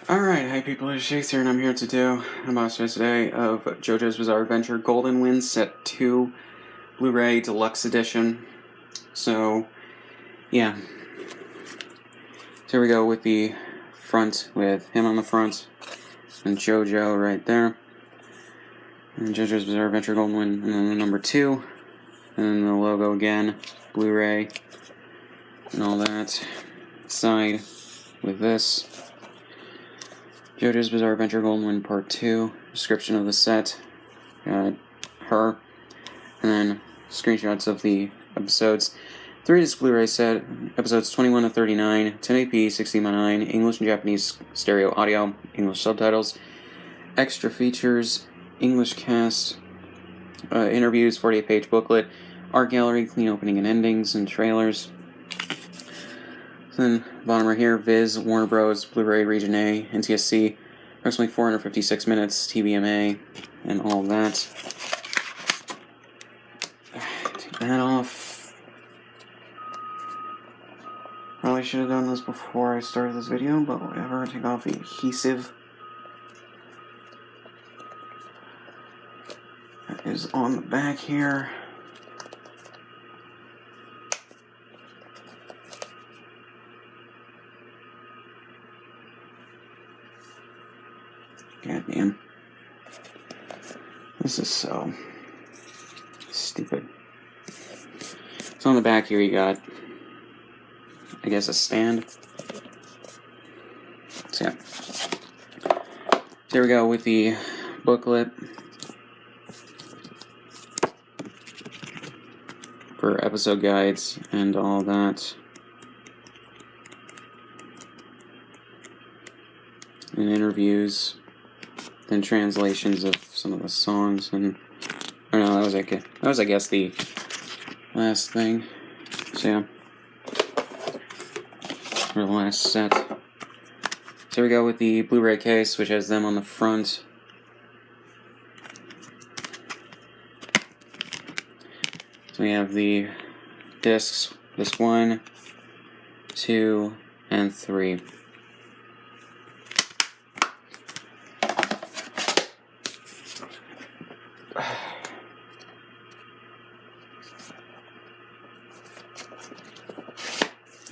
Alright, hi people, it's Shakes here, and I'm here to do an unboxing today of Jojo's Bizarre Adventure Golden Wind Set 2 Blu-Ray Deluxe Edition. So, yeah. So here we go with the front, with him on the front, and Jojo right there. And Jojo's Bizarre Adventure Golden Wind, and then the number 2, and then the logo again, Blu-Ray, and all that. Side with this. Jojo's Bizarre Adventure Golden Wind Part 2, description of the set, her, and then screenshots of the episodes. 3-disc Blu-ray set, episodes 21 to 39, 1080p, 60x9, English and Japanese stereo audio, English subtitles, extra features, English cast, interviews, 48-page booklet, art gallery, clean opening and endings, and trailers. Then, bottom right here, Viz, Warner Bros, Blu-ray Region A, NTSC, approximately 456 minutes, TVMA, and all that. Take that off. Probably should have done this before I started this video, but whatever. Take off the adhesive that is on the back here. God damn. This is so stupid. So on the back here you got, I guess, a stand. So yeah. So here we go with the booklet for episode guides and all that. And interviews. Then translations of some of the songs, and I don't know, that was I guess the last thing. So yeah, for the last set. So here we go with the Blu-ray case, which has them on the front. So we have the discs, disc 1, 2, and 3.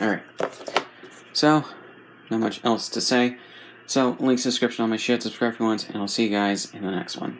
Alright, so, not much else to say. So, links in the description on my shit, subscribe if you want, and I'll see you guys in the next one.